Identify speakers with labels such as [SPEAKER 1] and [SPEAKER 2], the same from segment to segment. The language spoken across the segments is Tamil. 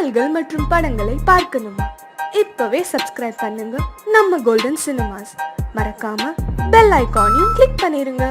[SPEAKER 1] பாடல்கள் மற்றும் படங்களை பார்க்கணுமா? இப்பவே சப்ஸ்கிரைப் பண்ணுங்க நம்ம கோல்டன் சினிமாஸ். மறக்காம பெல் ஐகானையும் கிளிக் பண்ணிருங்க.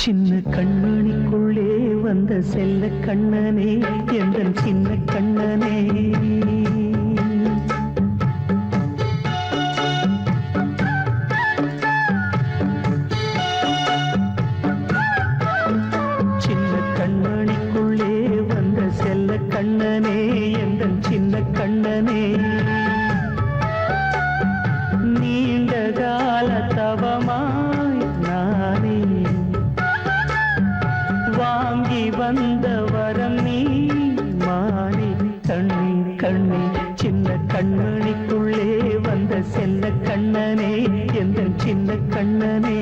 [SPEAKER 2] சின்ன கண்மணிக்குள்ளே வந்த செல்ல கண்ணனே எந்தன் சின்ன கண்ணனே சின்ன கண்ணனே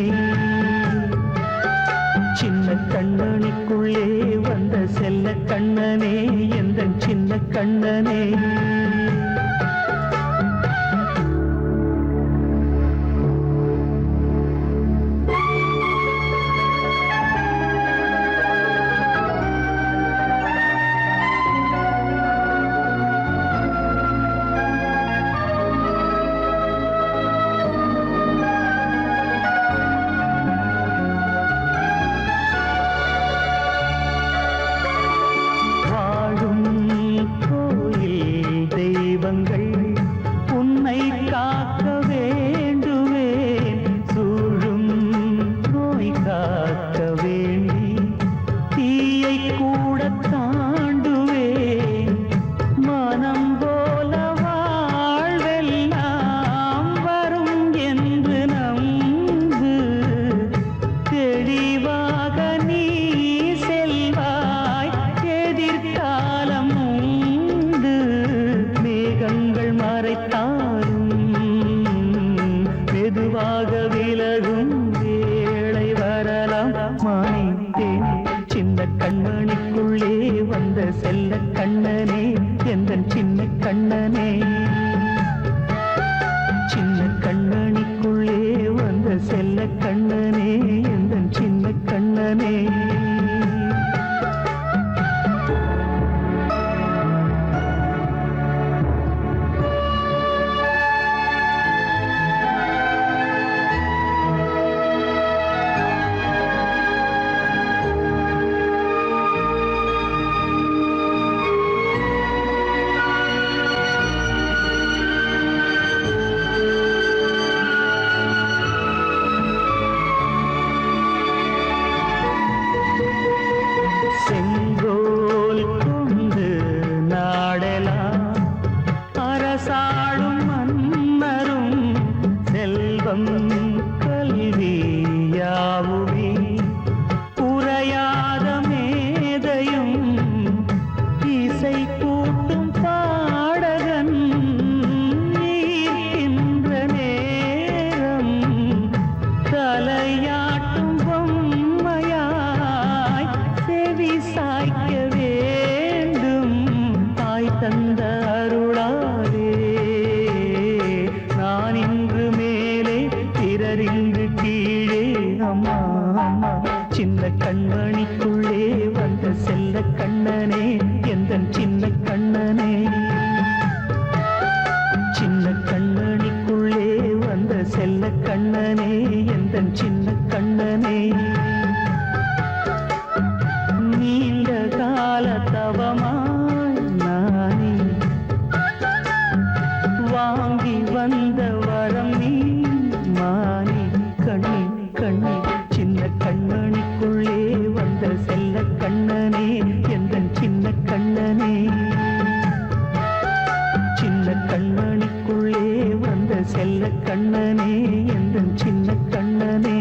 [SPEAKER 2] சின்ன கண்ணனுக்குள்ளே வந்த செல்ல கண்ணனே எந்தன் சின்ன கண்ணனே உன்னை காக்க வேண்டுவேன் சூழும் நோய் காக்க வேண்டி தீயை கூட தாண்டுவேன் மனம் போல வாழ்வெல்லாம் வரும் என்று நம்பு தெளிவாக நீ செல்வாய் எதிர்காலம் உண்டு மேகங்கள் மறைத்தாலும் மெதுவாக விலகும் வேளை வரலாம் மானித்தேன் சின்ன கண்மணிக்குள்ளே வந்த செல்ல கண்ணனே எந்தன் சின்ன கண்ணனே சின்ன கண்ணனிக்குள்ளே வந்த செல்ல கண்ணனே எந்தன் சின்ன கண்ணனே செங்கோல் கொண்டு நாடலாம் அரசாளும் மன்னரும் செல்வம் கல்வியாவுமே உரையாத மேதையும் இசை கூட்டும் பாடகன் ஈர்க்கின்ற நேரம் தலையாட்டும் பொம்மையாய் செவி சாய்க்க வேண்டும் தாய் தந்த அருளாலே நான் இன்று மேலே பிறரின்று கீழே அம்மா அம்மா சின்ன கண்மணிக்குள்ளே வந்த செல்ல கண்ணனே எந்தன் சின்ன கண்ணனே சின்ன கண்ணனிக்குள்ளே வந்த செல்ல கண்ணனே எந்தன் சின்ன கண்ணனே நீண்ட கால தவமாய் நானே வாங்கி வந்த வரம் நீ மானே கண்ணே கண்ணே சின்ன கண்ணனிக்குள்ளே வந்த செல்ல கண்ணனே எந்தன் சின்ன கண்ணனே சின்ன கண்ணனிக்குள்ளே வந்த செல்ல கண்ணனே எந்தன் சின்ன கண்ணனே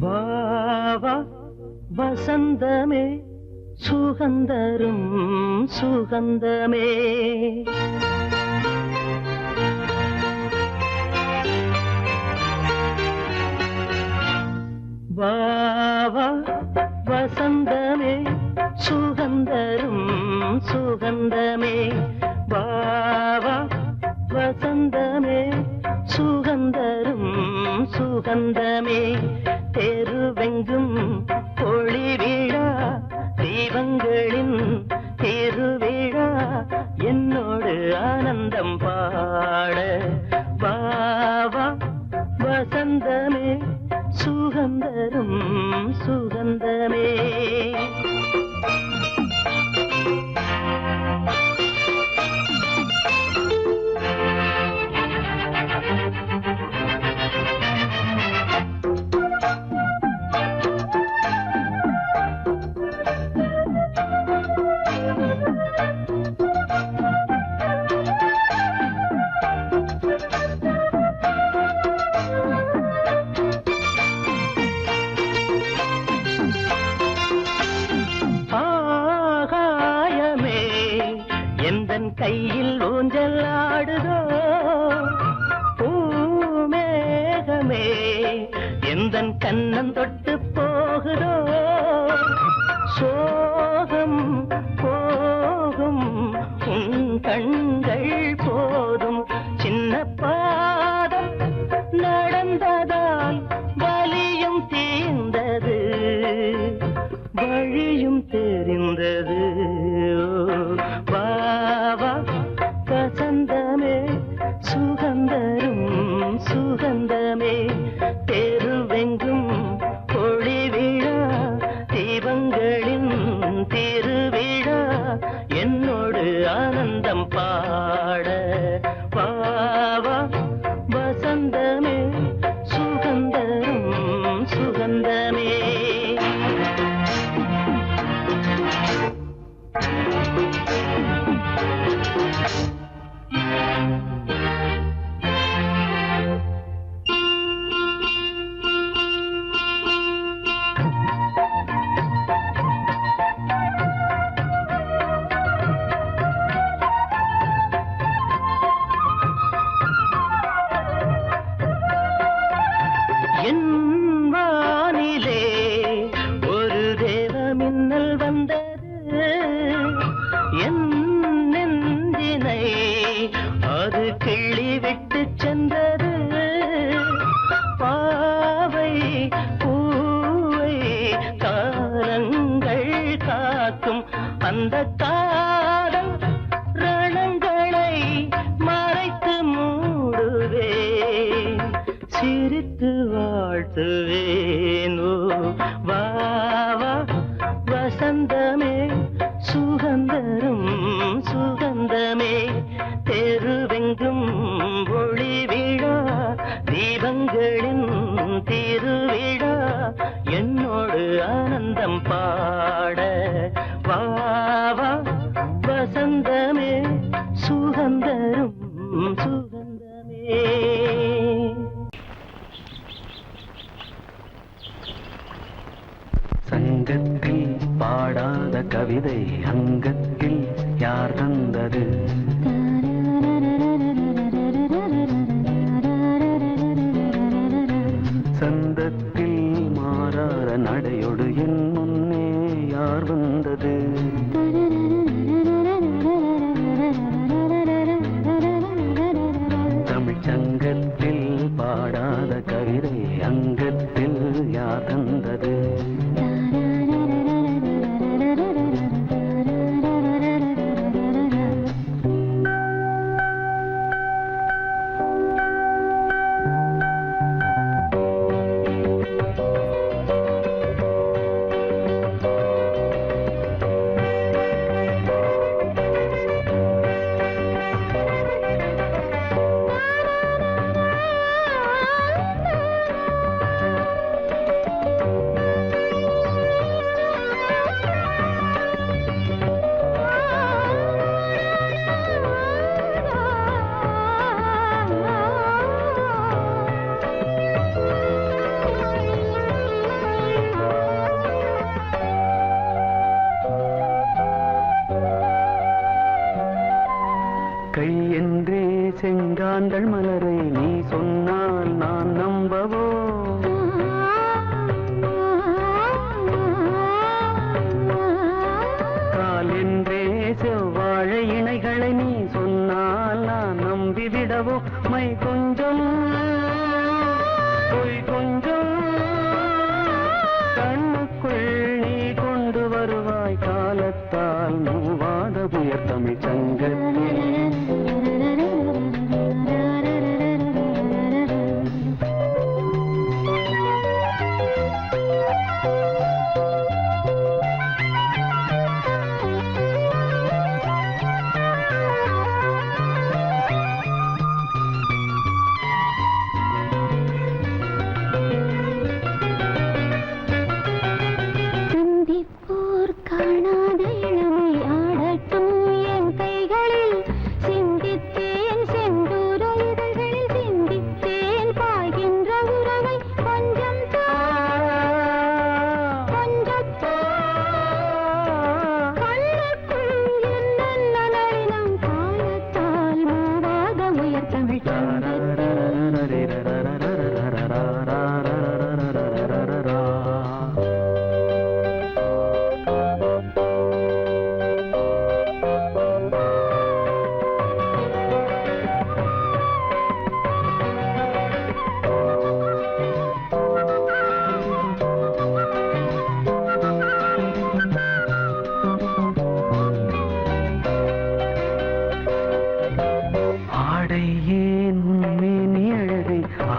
[SPEAKER 2] வாவா வசந்தமே சுகந்தரும் சுகந்தமே வாவா வசந்தமே சுகந்தரும் சுகந்தமே வாவா வசந்தமே சுகந்தரும் சுகந்தமே தெருவெங்கும் ஒளி விழா தீபங்களின் திருவிழா என்னோடு ஆனந்தம் பாட வாவா வசந்தமே சுகந்தரும் சுகந்தமே வசந்தமே எந்தன் கண்ணம் தொட்டு போகுதோ சோகம் போகும் உன் கண்கள் போதும் சின்ன பாதம் நடந்ததால் வலியும் தீர்ந்தது வழியும் தெரிந்தது வா வா வசந்தமே சுகந்தரும் சுகந்தமே தெருவெங்கும் ஒளி விழா தீபங்களின் திருவிழா என்னோடு ஆனந்தம் பாட வா வா வசந்தமே சுகந்தரும் சுகந்தமே என் வானிலே ஒரு தேவ மின்னல் வந்தது என் நெஞ்சினை அது கிள்ளி விட்டு சென்றது பாவை பூவை காலங்கள் காக்கும் அந்த காதல் ரணங்களை மறைத்து மூடுவேன் சிரித்து வாழ்த்துவேனோ வா வா வசந்தமே சுகந்தரும் சுகந்தமே தெருவெங்கும் ஒளி விழா தீபங்களின் திருவிழா என்னோடு ஆனந்தம் பாட வா வா வசந்தமே சுகந்தரும் சுகந்தமே.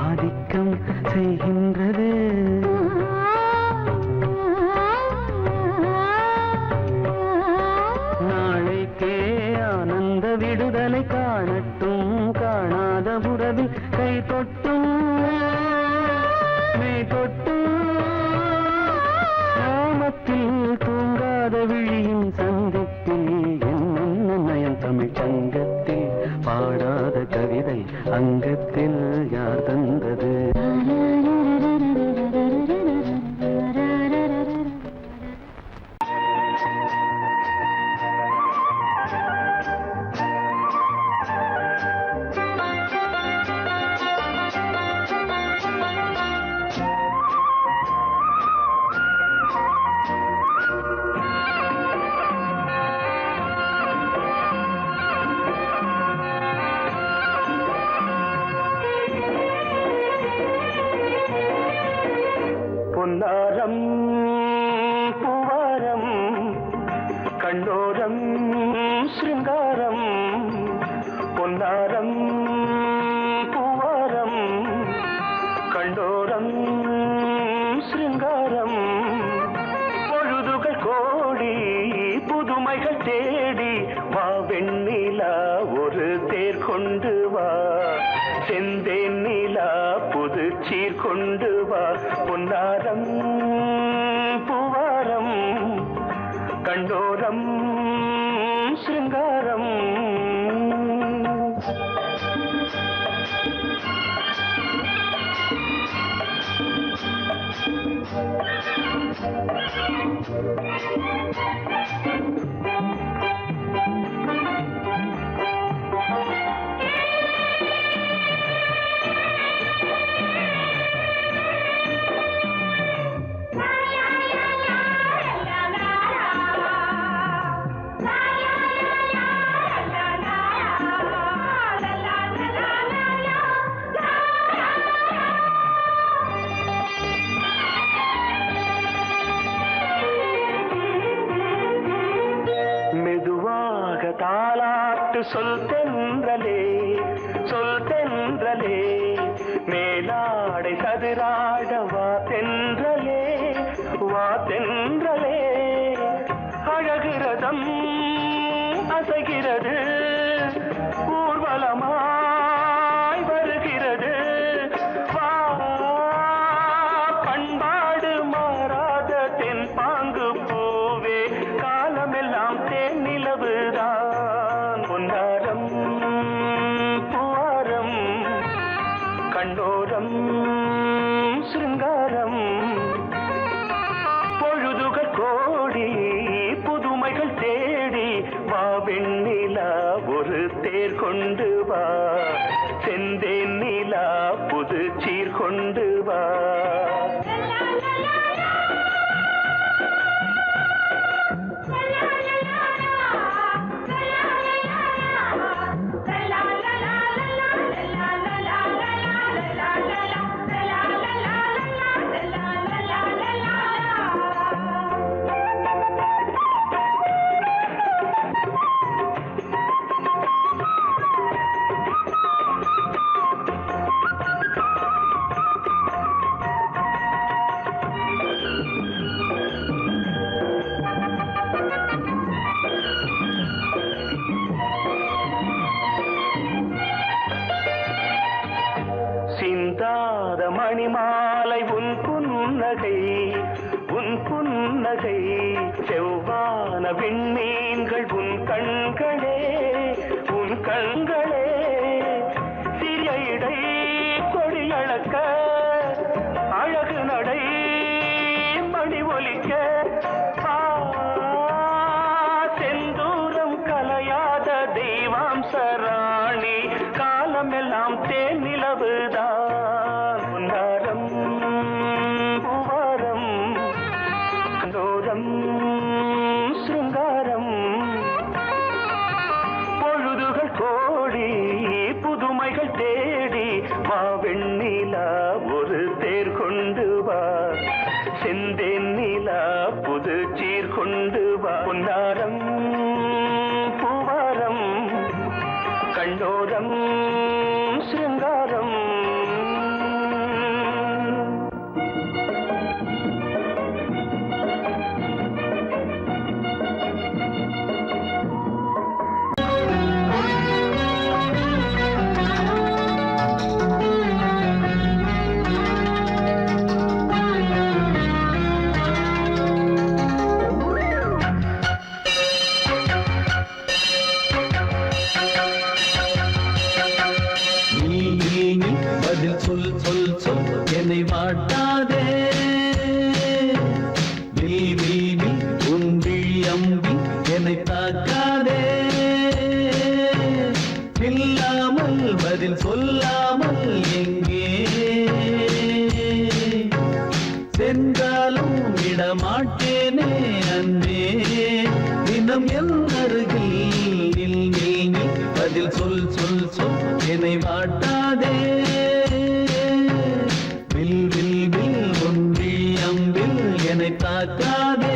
[SPEAKER 2] ஆதிக்கம் செய்கின்றது. நாளைக்கே ஆனந்த விடுதலை காணட்டும், காணாத உறவில் கை தொட்டும் மெய் தொட்டும், கிராமத்தில் தூங்காத விழியின் சந்திப்பில் என்ன நயம் தமிழ் சங்கத்தில் பாடாத கவிதை அங்கத்தில் யார் தந்தது? பொன்னாரம் பூவாரம் கண்ணோரம் சிருங்காரம், பொன்னாரம் பூவாரம் கண்ணோரம் சிருங்காரம், பொழுதுகள் கோடி புதுமைகள் தேடி வா வெண்ணிலா ஒரு தேர் கொண்டு வா, செந்தேன் நிலா புது சீர் கொண்டு வா, பொன்னாரம் பூவாரம் கண்டோரம் சிருங்காரம். தாலாட்டு சொல் தென்றலே, சொல் தென்றலே, மேலாடை சதுராட வா தென்றலே, வா தென்றலே, அழகிறதம் அசைகிறது ஊர்வலமாய் வருகிறது, வா பண்பாடு மாறாத தென் பாங்கு பூவே, காலமெல்லாம் தேன் நிலவுதான், பொன்னாரம் பூவாரம் கண்டோரம் சிருங்காரம், பொழுதுகள் கோடி புதுமைகள் தேடி வா வெண்ணிலா ஒரு தேர் கொண்டு வா, செந்தேன் நிலா புது சீர் கொண்டு வா. சிந்தாத மணிமாலை உன் புன்னகை, உன் புன்னகை, செவ்வான விண்மீன்கள் உன் கண்களே, உன் கண்களே, சிறிய இடை கொடியளக்க அழகு நடை மணி ஒலிக்க, செந்தூரம் கலையாத தெய்வாம்சராணி, காலமெல்லாம் தேன் நிலவுதான், பொன்னாரம் பூவாரம் கண்டோரம் சிருங்காரம், பொழுதுகள் கோடி புதுமைகள் தேடி வா வெண்ணிலா ஒரு தேர் கொண்டு வா, செந்தேன் நிலா புது சீர் கொண்டு வா, பொன்னாரம் பூவாரம் கண்டோரம் சிருங்காரம்.
[SPEAKER 3] பதில் சொல் சொல் சொல் என்னை வாட்டாதே. வில் வில் வில் உன் விழி அம்பி என்னை தாக்காதே. இல்லாமல் பதில் சொல்லாமல் எங்கே சென்றாலும் விடமாட்டேனே அன்பே. தினம் என் அருகில் நில் நில் நில் பதில் சொல் சொல் சொல் என்னை வாட்டாதே. வில் வில் வில் உன் விழி அம்பில் என்னை தாக்காதே.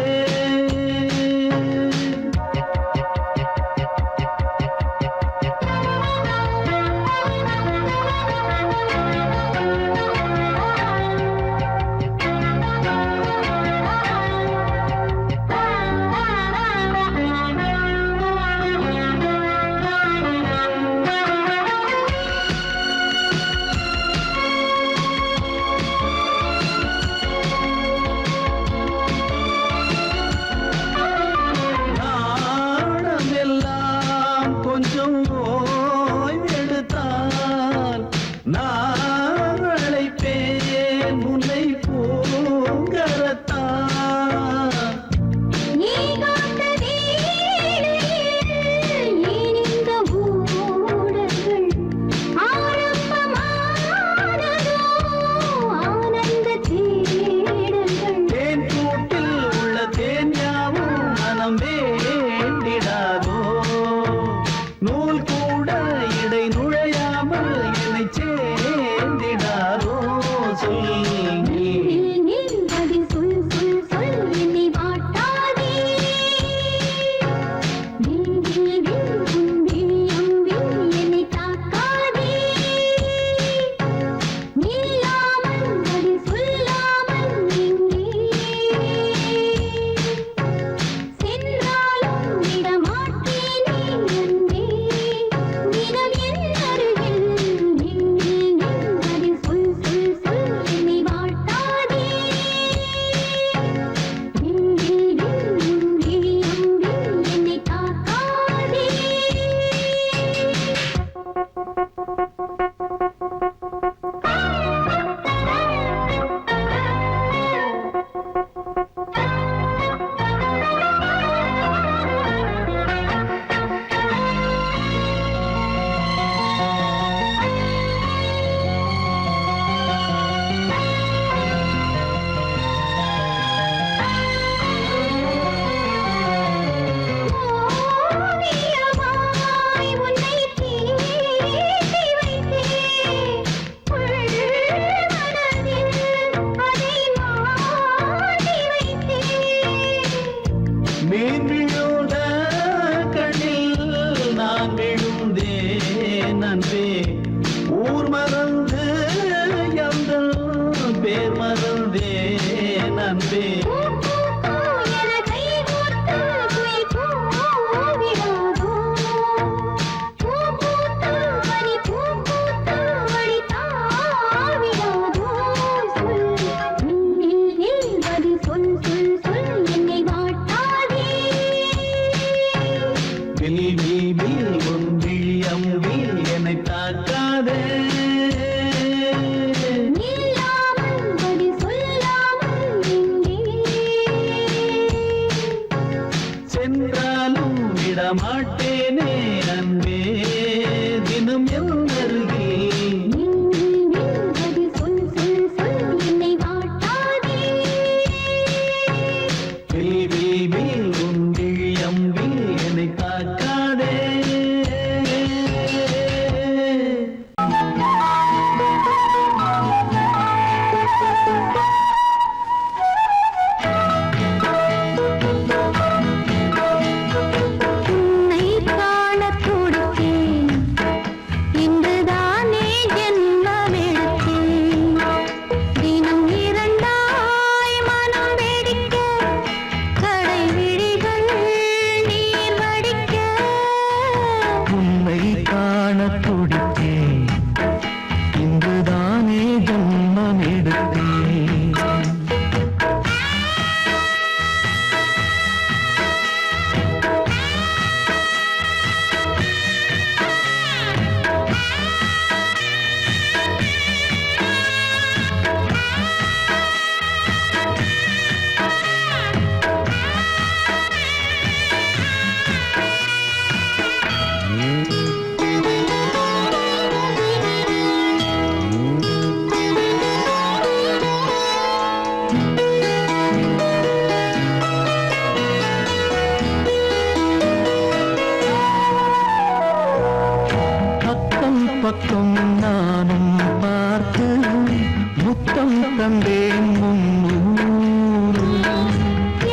[SPEAKER 3] முத்தம் தந்தேன் முன்னூறு.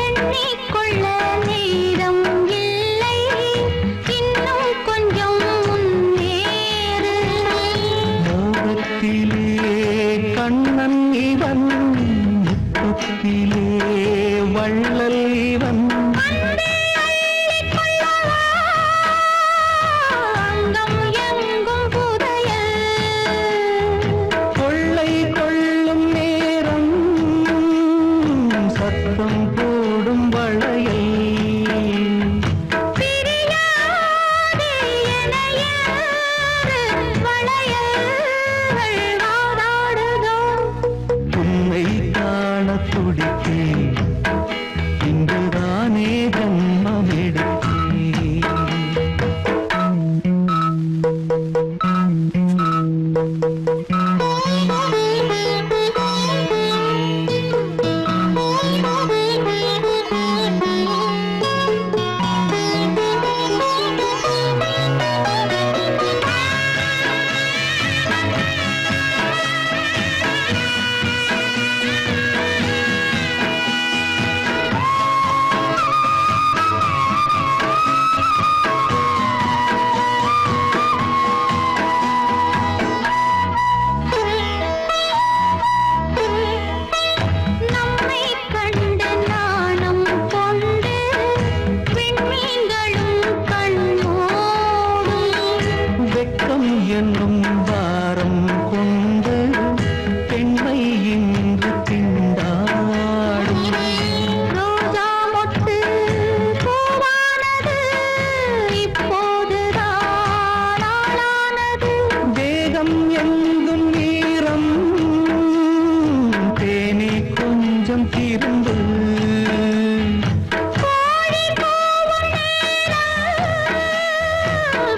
[SPEAKER 4] எண்ணிக்கொள்ள நேரம் இல்லை, இன்னும் கொஞ்சம் முன்னேறு.
[SPEAKER 3] மோகத்திலே கண்ணன் இவன், முத்தத்திலே வள்ளல் இவன்.
[SPEAKER 4] அங்கம் எங்கும் புதையல்,
[SPEAKER 3] கொள்ளை கொள்ளும் நேரம் சத்தம் போடும் வளையல்.
[SPEAKER 4] பிரியாதே என யாரு வளையல்கள் வாதாடுதோ.
[SPEAKER 3] உன்னை காண துடித்தேன், இங்குதானே ஜன்மம் எடுத்தேன்.
[SPEAKER 4] நம்மை கண்டு நாணம் கொண்டு விண்மீன்களும் கண்ணோடும்.
[SPEAKER 3] வெட்கம் என்னும் வாரம் கொண்டு பெண்மை இன்று திண்டாடும்.
[SPEAKER 4] ரோஜா மொட்டு பூவானது இப்போதுதான் ஆளானது.
[SPEAKER 3] வேகம் எங்கும் நீரம், தேனே கொஞ்சம் திரும்பு.
[SPEAKER 4] கோழி கூவும் நேரம்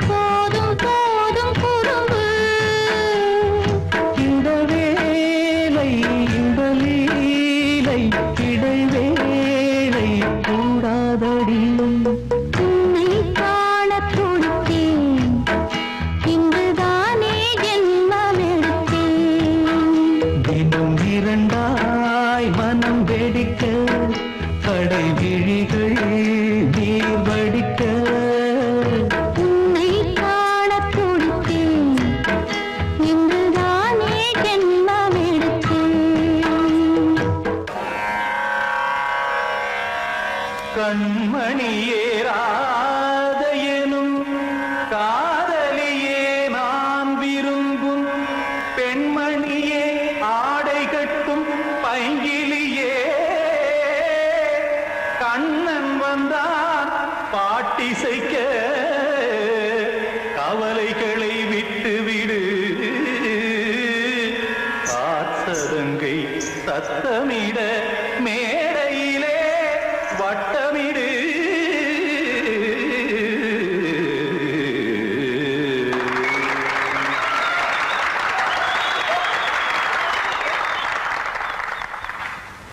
[SPEAKER 4] போதும் போதும் குறும்பு.
[SPEAKER 3] இந்த வேலை இந்த லீலை இடைவேளை கூடாதடியும்.
[SPEAKER 4] உன்னை காணத் துடித்தேன், இங்குதானே ஜென்மம் எடுத்தேன்.
[SPEAKER 3] தினம் இரண்டாய் மனம் வெடிக்க, கடை விழிகள் நீர் வடிக்க.
[SPEAKER 4] உன்னை காணத் துடித்தேன், இங்குதானே ஜென்மம் எடுத்தேன்.
[SPEAKER 3] கண்மணியே ராதையனும் காதலியே நான் விரும்பும் பெண்மணியே, ஆடை கட்டும் பைங்கிலியே. கண்ணன் வந்தான் பாட்டிசைக்க, கவலைகளை விட்டுவிடு. காத்ததங்கை சத்தமிட மேடையிலே வட்டமிடு.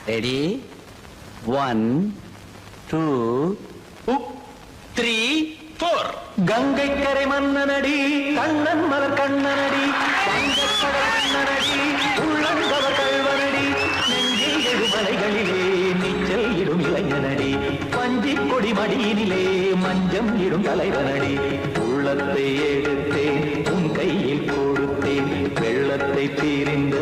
[SPEAKER 5] ரெடி 1 2 3 4.
[SPEAKER 3] கங்கை கரை மன்னனடி, கண்ணன் மலர் கண்ணனடி, வங்கக்கடல் மன்னனடி, உள்ளங்கவ கல்வனடி, நெஞ்சில் எழுமலைகளிலே நீச்சல் இடும் இளைஞனடி, பஞ்சிக் கொடி மடியினிலே மஞ்சம் இடும் தலைவனடி. உள்ளத்தை எடுத்தேன் உன் கையில் கொடுத்தேன், வெள்ளத்தை தீரிந்த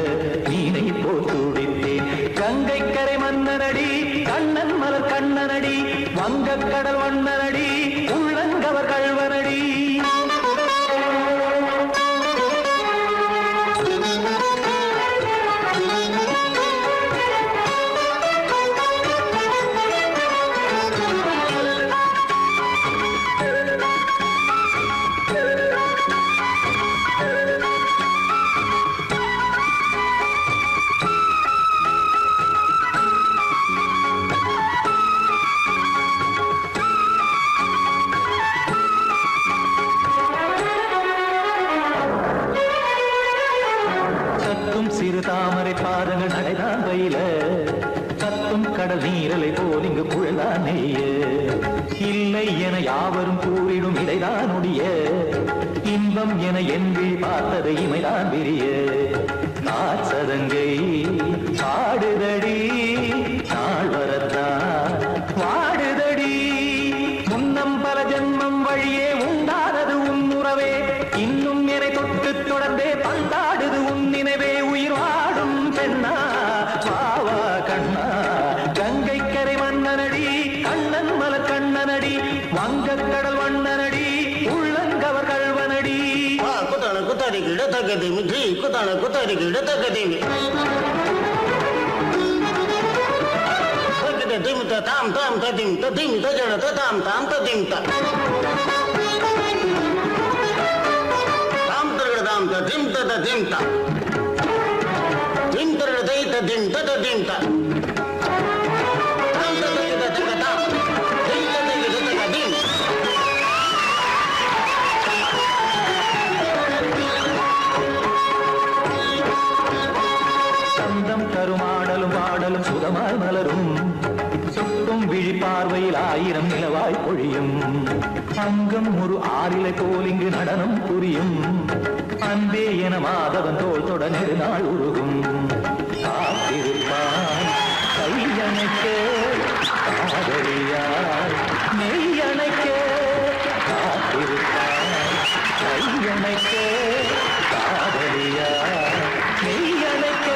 [SPEAKER 3] மீனை போல் துடித்தேன். கங்கை கரை மன்னனடி, கண்ணன் மலர் கண்ணனடி, வங்கக்கடல் வண்ணனடி, உள்ளங்கவர் கல்வனடி. சிறு தாமரை பாதங்கள் நடைதான் வயில, கத்தும் கடல் நீரலை போல் இங்கு புழல்தான் நெய்ய. இல்லை என யாவரும் கூறிடும் இடைதான் உடைய, இன்பம் என என்பி பார்த்தது இமைதான் விரிய. காற்சதங்கை
[SPEAKER 6] குத்தரிக்கிட தக்கதீங்க திமுத்த தாம் தாம் ததிம் ததிம் தஜட தாம் தாம் ததிம் தாம் தரகட தாம் ததிம் ததிம் தாம் திம் தரகட தை ததிம் ததிம் தாம் தாம் ததிம் ததிம் தாம் திம் ததிம் ததிம்
[SPEAKER 3] சந்தம் கருமாடலும் பாடலும் சுகமாய் மலரும் சுட்டும் விழி பார்வையில் 1000 நிலவாய் பொழியும் அங்கம் ஒரு ஆறிலை போல் இங்கு நடனம் புரியும் அன்பே என மாதவன் தோள் தொட நெடுநாள் உருகும் காத்திருப்பான் கையணைக்க காதலியார் மெய்யணைக்க காத்திருப்பான் கையணைக்க காதலியார் மெய்யணைக்க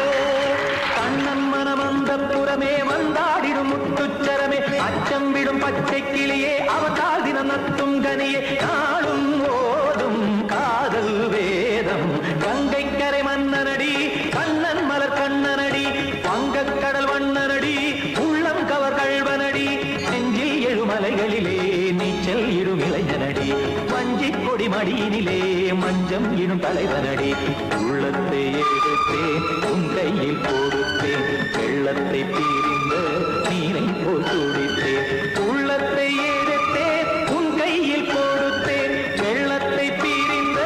[SPEAKER 3] கண்ணன் மனமந்த புறமே வந்தாடிடும் முத்துச்சரமே அச்சம் விடும் பச்சை கிளியே அவதால் தினம் நத்தும் கனியே நாளும் ஓதும் காதல் வேதம் கங்கை கரை மன்னனடி கண்ணன் மலர் கண்ணனடி வங்கக் கடல் வண்ணனடி உள்ளம் கவர் கழ்வனடி நெஞ்சில் எழுமலைகளிலே நீச்சல் இடும் இளைஞனடி வஞ்சிக் கொடி மடியினிலே மஞ்சம் இடும் தலைவனடி உள்ளத்தை எடுத்தேன் உன் கையில் கொடுத்தேன் வெள்ளத்தை பிரிந்த நீரை போல் துடித்தேன் உள்ளத்தை எடுத்தேன் உன் கையில் கொடுத்தேன் வெள்ளத்தை பிரிந்த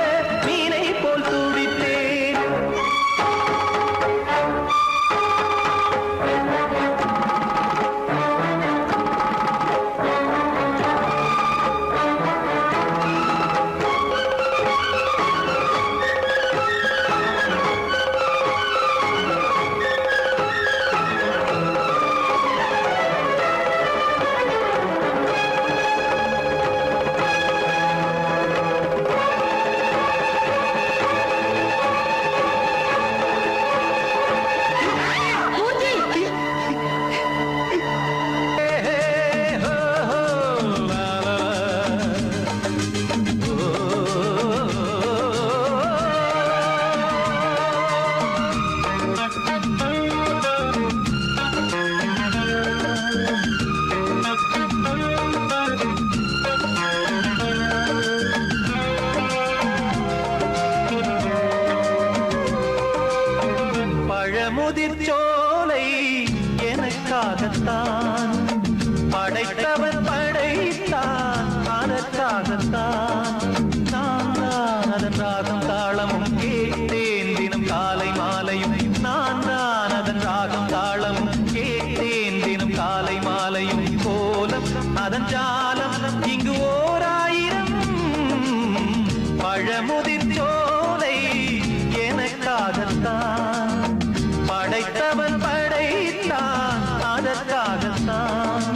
[SPEAKER 3] நீரை போல் துடித்தேன் பழமுதிர் சோலை எனக்காகத்தான் படைத்தவன் படைத்தான் அதற்காகத்தான் நான் தான் அதன் ராகம் தாளமும் கேட்டேன் தினம் காலை மாலையும் நான் தான் அதன் ராகம் தாளமும் கேட்டேன் தினம் காலை மாலையும் கோலம் அதன் ஜாலம் இங்கு 1000 பழமுதிர் சோலை எனக்காகத்தான் படைத்தவன் படைத்தான் அதற்காகத்தான்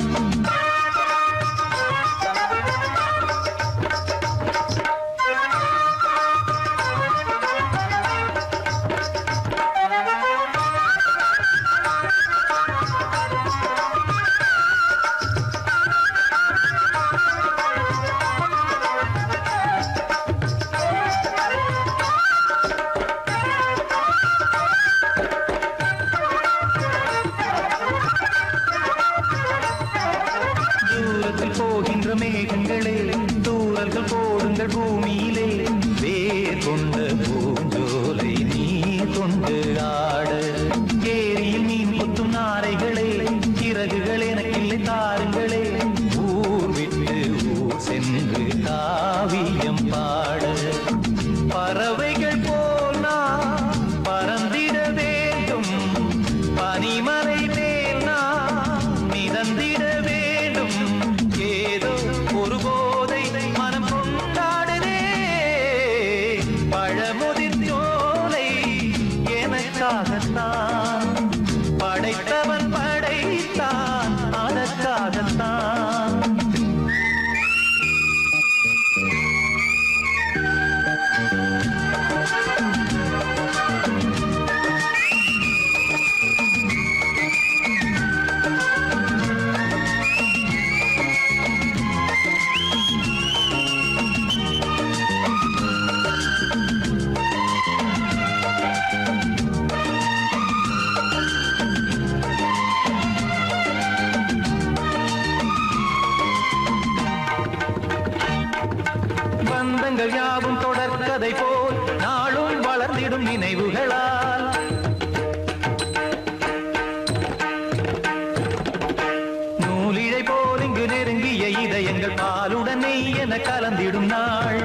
[SPEAKER 3] சொந்தங்கள் யாவும் தொடர்கதை போல் நாளும் வளர்ந்திடும் நினைவுகளால் நூலிழை போல் இங்கு நெருங்கிய இதயங்கள் பாலுடன் நெய் என கலந்திடும் நாள்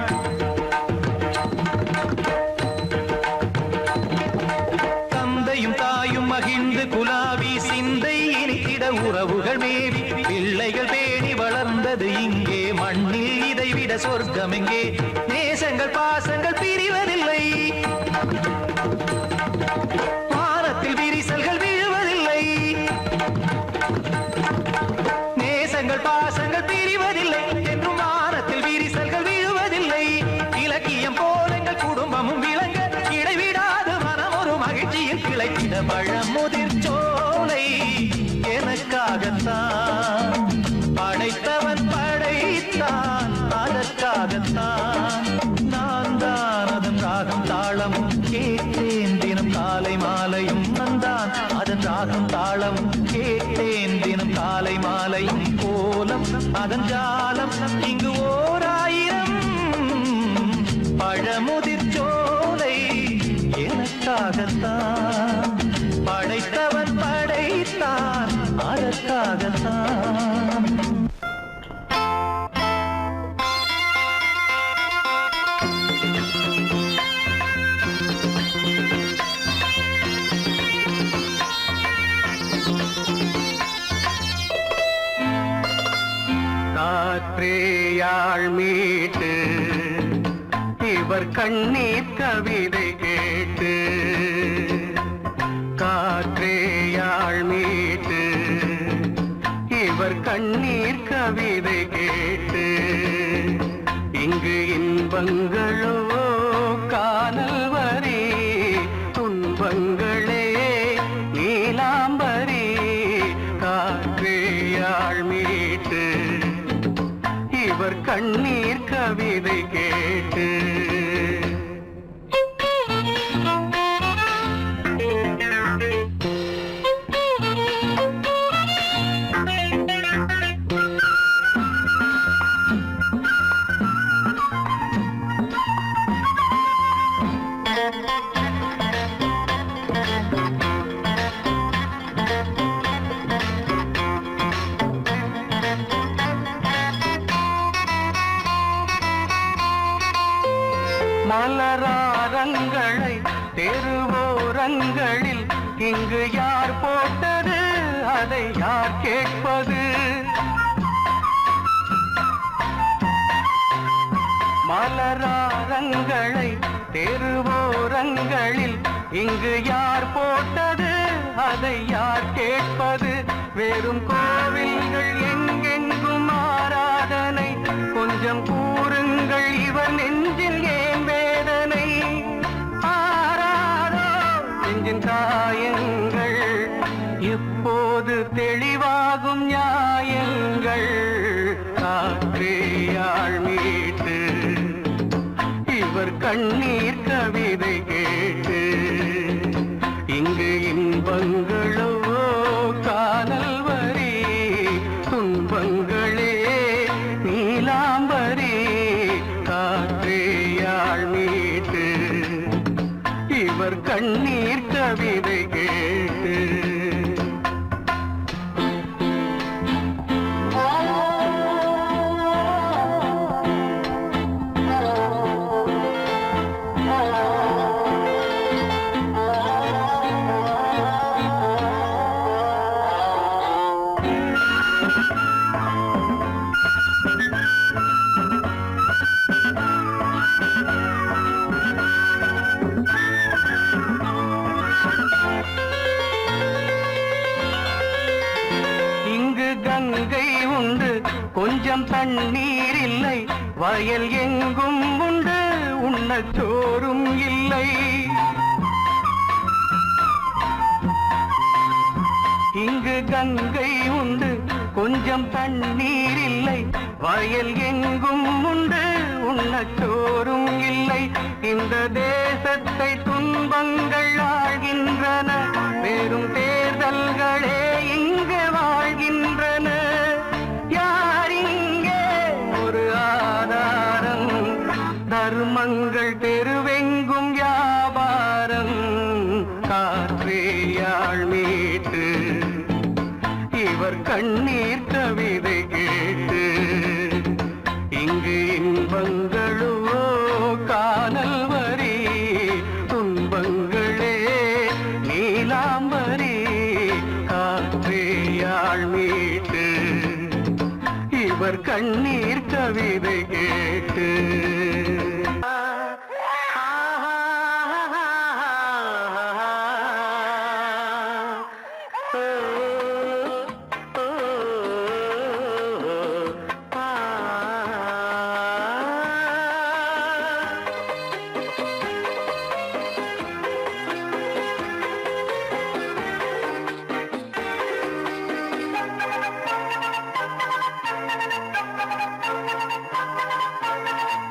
[SPEAKER 3] தந்தையும் தாயும் மகிழ்ந்து குலாவி சிந்தை இனித்திட உறவுகள் மேவி பிள்ளைகள் பேணி வளர்ந்தது இங்கே மண்ணில் இதைவிட சொர்க்கம் எங்கே நேசங்கள் பாசங்கள் பிரிவதில்லை வானத்தில் விரிசல்கள் விழுவதில்லை நேசங்கள் பாசங்கள் பிரிவதில்லை என்றும் வானத்தில் விரிசல்கள் விழுவதில்லை இலக்கியம் போல எங்கள் குடும்பமும் விளங்க இடைவிடாது மனம் ஒரு மகிழ்ச்சியில் கிளைத்திட பழமுதிர் சோலை எனக்காகத்தான் படைத்தவன் படைத்தான் அதற்காகத்தான் நான் தான் அதன் ராகம் தாளமும் கேட்டேன் தினம் காலை மாலையும் வந்தான் அதன் ராகம் தாளமும் கேட்டேன் தினம் காலை மாலையும் கோலம் அதன் ஜாலம் இங்கு ஓர் ஆயிரம் பழமுதிர் சோலை எனக்காகத்தான் படைத்தவன் படைத்தான் அதற்காகத்தான்
[SPEAKER 2] காற்றேயாழ் மீட்டு இவர் கண்ணீர் கவிதை கேட்டு காற்றேயாழ் மீட்டு இவர் கண்ணீர் கவிதை கேட்டு இங்கு இன்பங்களோ காணல் வரி துன்பங்களே நீலாம்பரி காற்றேயாழ் மீட்டு இவர் கண்ணீர் கவிதை கேட்டு மலராரங்களை தெருவோரங்களில் இங்கு யார் போட்டது அதை யார் கேட்பது மலராரங்களை தெருவோரங்களில் இங்கு யார் போட்டது அதை யார் கேட்பது வெறும் கோவில்கள் எங்கெங்கும் ஆராதனை கொஞ்சம் கூறுங்கள் இவர் நெஞ்சில் ஏன் வேதனை ஆராதோ நெஞ்சின் காயங்கள் எப்போது தெளிவாகும் நியாயங்கள் காற்றேயாழ் மீட்டு இவர் கண்ணீர் கவிதை கேட்டு இங்கு இன்பங்களோ காணல் வரி துன்பங்களே நீலாம்பரி காற்றேயாழ் மீட்டு இவர் கண்ணீர் கவிதை கேட்டு கங்கை உண்டு கொஞ்சம் தண்ணீர் இல்லை வயல் எங்கும் உண்டு உண்ணச் சோறும் இல்லை இங்கு கங்கை உண்டு கொஞ்சம் தண்ணீர் இல்லை வயல் எங்கும் உண்டு உண்ணச் சோறும் இல்லை இந்த தேசத்தை துன்பங்கள் ஆழ்கின்றன வெறும் தேர்தல்களே இங்கு வாழ்கின்றன யார் இங்கே ஒரு ஆதாரம் இன்பங்கள் தெருவெங்கும் வியாபாரம் காற்றேயாள் மீட்டு இவர் கண்ணீர் கவிதை கேட்டு இங்கு இன்பங்களோ காணல் வரி துன்பங்களே நீலாம்பரி காற்றேயாள் மீட்டு இவர் கண்ணீர் கவிதை கேட்டு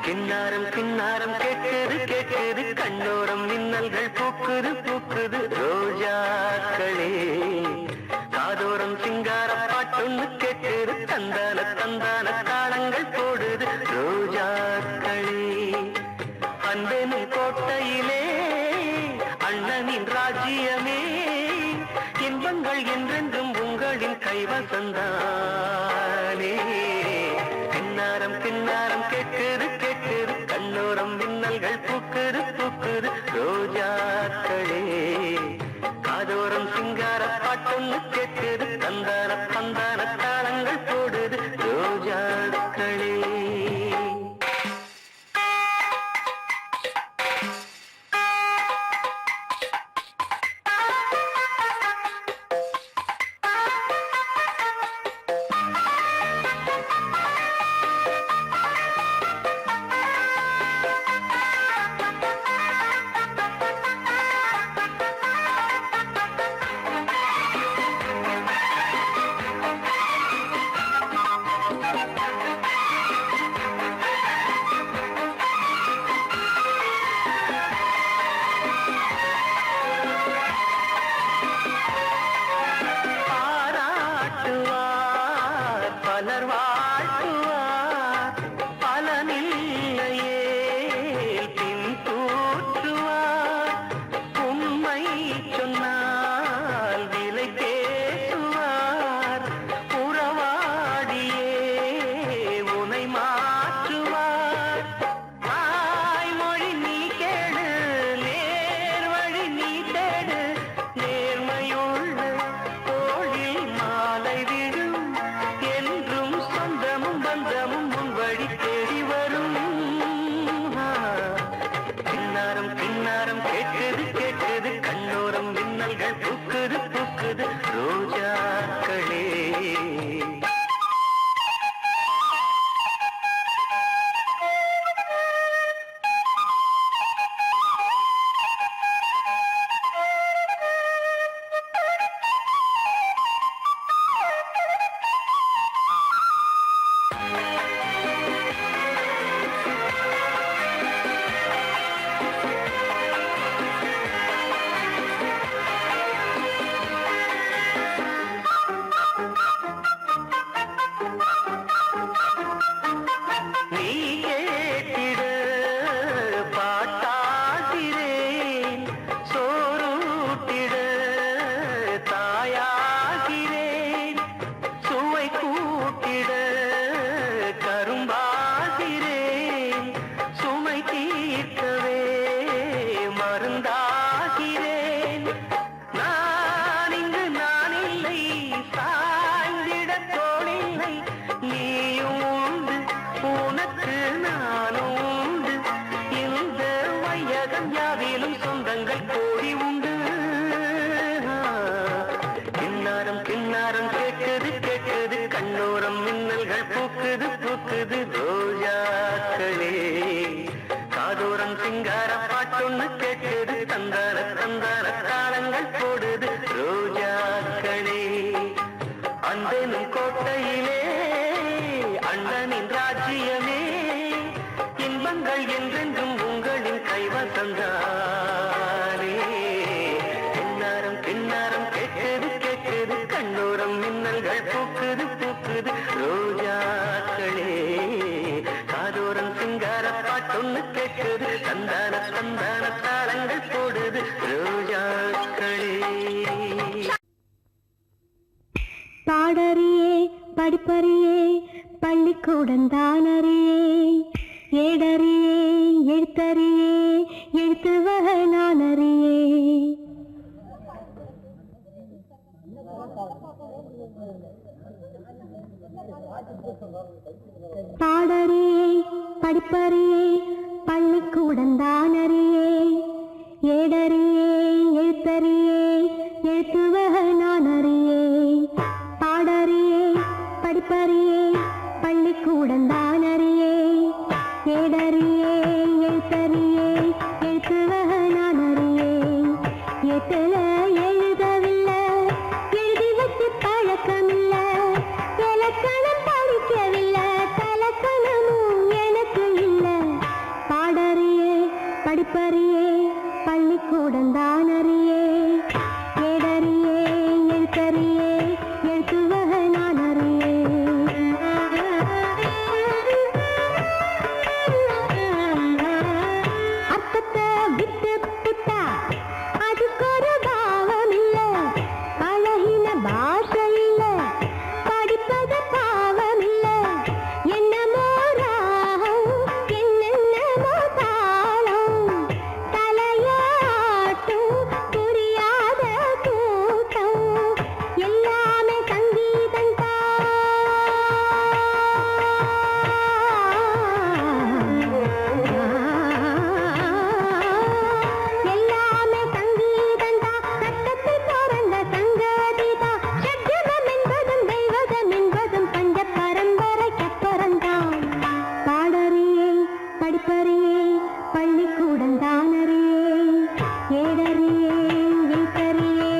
[SPEAKER 2] கிண்ணாரம் கிண்ணாரம் கேட்குது கேட்குது கண்ணோரம் மின்னல்கள் பூக்குது பூக்குது ரோஜாக்களே காதோரம் சிங்கார பாட்டொன்னு கேட்குது தந்தான தந்தான தாளங்கள் போடுது ரோஜாக்களே அன்பனின் கோட்டையிலே அண்ணனின் ராஜ்யமே இன்பங்கள் என்றென்றும் உங்களின் கைவசந்தானே கிண்ணாரம் கிண்ணாரம் கேட்குது கேட்குது கண்ணோரம் மின்னல்கள் பூக்குது பூக்குது ரோஜாக்களே காதோரம் சிங்கார பாட்டொன்னு கேட்குது தந்தான தந்தான தாளங்கள் போடுது ரோஜாக்களே பலர் வாழ்த்துவார் பலனில்லையே பின் தூற்றுவார் உண்மை சொன்னால் விலை பேசுவார் உறவாடியே உனை மாற்றுவார் தாய்மொழி நீ கேடு நேர் வழி நீ தேடு நேர்மையுள்ள தோளில் மாலை விடும் என்றும் சொந்தமும் பந்தமும் உன் வழி தேடி வரும் கிண்ணாரம் கிண்ணாரம் கேட்குது கேட்குது கண்ணோரம் மின்னல்கள் பூக்குது பூக்குது ரோஜாக்களே நீ கேட்டிட பாட்டாகிறேன் சோறுட்டிட தாயாகிறேன் சுவை கூட்டிட கரும்பாகிறேன் சுமை தீர்க்கவே மருந்தாகிறேன் நான் இங்கு நான் இல்லை சாய்ந்திட தோளில்லை நீயும் உண்டு உனக்கு நானும் உண்டு இந்த வையகம் யாவிலும் சொந்தங்கள் கோடி உண்டு கிண்ணாரம் கிண்ணாரம் கேட்குது கேட்குது கண்ணோரம் மின்னல்கள் பூக்குது பூக்குது ரோஜாக்களே காதோரம் சிங்கார பாட்டொன்னு கேட்குது தந்தான தந்தான தாளங்கள் போடுது ரோஜாக்களே அன்பனும் கோட்டையிலே அண்ணனின் ராஜ்யமே இன்பங்கள் என்றென்றும் உங்களின் கைவசந்தானே கிண்ணாரம் கிண்ணாரம் கேட்குது கேட்குது கண்ணோரம் மின்னல்கள் பூக்குது பூக்குது ரோஜாக்களே காதோரம் சிங்கார பாட்டொன்னு கேட்குது தந்தான தந்தான தாளங்கள் போடுது ரோஜாக்களே.
[SPEAKER 4] பாடறியே படிப்பறியே பள்ளிக்கூடந்தானறியே ஏடறியே எழுத்தறியே எழுத்து வகை நானறியே. பாடறியே படிப்பறியே பள்ளிக்கூடந்தானறியே ஏடறியே எழுத்தறியே எழுத்து வகை நானறியே. பாடறியே படிப்பறியே பள்ளிக்கூடந்தானறியே ஏடறியே எழுத்தறியே எழுத்து வகை நானறியே. எட்டுல எழுதவில்லை எழுதி வச்சு பழக்கமில்லை இலக்கணம் படிக்கவில்லை தலக்கணமும் எனக்கு இல்லை. பாடறியே படிப்பறியே பள்ளிக்கூடந்தானறியே ஏடறியே எழுத்தறியே எழுத்து வகை நானறியே. அர்த்தத்தை விட்டு புட்டா அதுக்கு ஒரு பாவம் இல்லை பழகின பாஷை இல்லை படிப்பது பாவம் இல்லை. என்னமோ ராகம் என்னென்னமோ தாளம் தலையாட்டும் புரியாத கூட்டம் எல்லாமே சங்கீதம் எல்லாமே சங்கீதம் சட்டத்தில் பிறந்த சங்கதிதான் ஷட்ஜமம் என்பதும் தெய்வதம் என்பதும் பஞ்ச பரம்பரைக்கப்புறந்தான். பாடறியே படிப்பறியே பள்ளிக்கூடந்தானறியே ஏடறியே எழுத்தறியே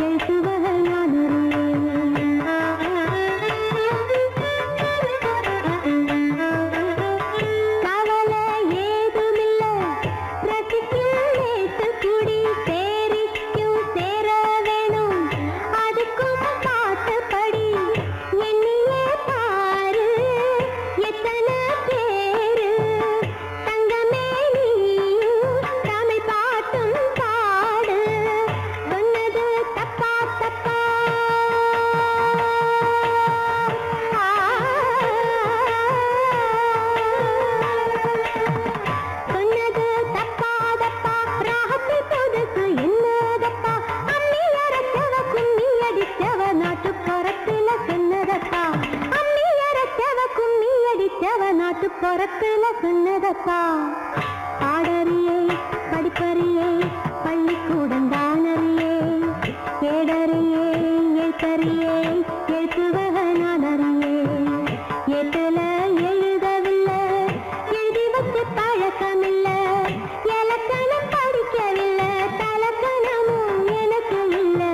[SPEAKER 4] எழுத்து வகை நானறியே. கவலை ஏதுமில்லை ரசிக்கும் நேற்று குடி சேரிக்கும் சேர வேணும் அதுக்கும் பாட்டுப்படி எண்ணியே பாரு எத்தனை பேரு தங்கமே நீயும் தமிழ் பாட்டும் பாடு சொன்னது தப்பா தப்பா. சொன்னது தப்பா தப்பா ராகத்தில் புதுசு என்னதப்பா அம்மி அரைச்சவ கும்மி அடிச்சவ நாட்டுப்புறத்துல சொன்னதப்பா அம்மி அரைச்சவ கும்மி அடிச்சவ நாட்டுப்புறத்துல சொன்னதப்பா. பாடறியே படிப்பறியே பள்ளிக்கூடந்தானறியே ஏடறியே எழுத்தறியே எழுத்து வகை நானறியே. எட்டுல எழுதவில்லை எழுதி வச்சு பழக்கமில்லை இலக்கணம் படிக்கவில்லை தலக்கணமும் எனக்கு இல்லை.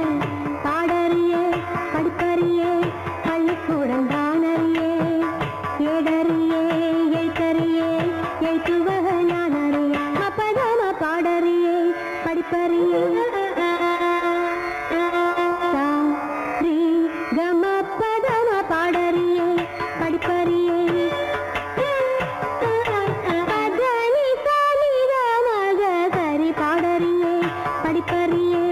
[SPEAKER 4] பாடறியே படிப்பறியே பள்ளிக்கூடந்தானறியே ஏடறியே எழுத்தறியே எழுத்து வகை நானறியே. அப்பதாம பாடறியே படிப்பறியே சாரி கம பதம பாடறியே படிப்பறியே பதனி சாமி மக சரி பாடறியே படிப்பறியே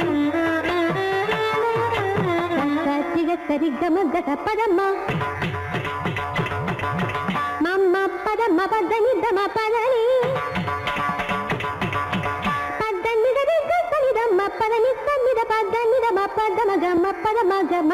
[SPEAKER 4] சரி சரி கம கத பதம்மா மம்ம பதம பதனி தம பதனி பதனிதம் பதனி சன்னித பதனிதம பதம கம பதம கம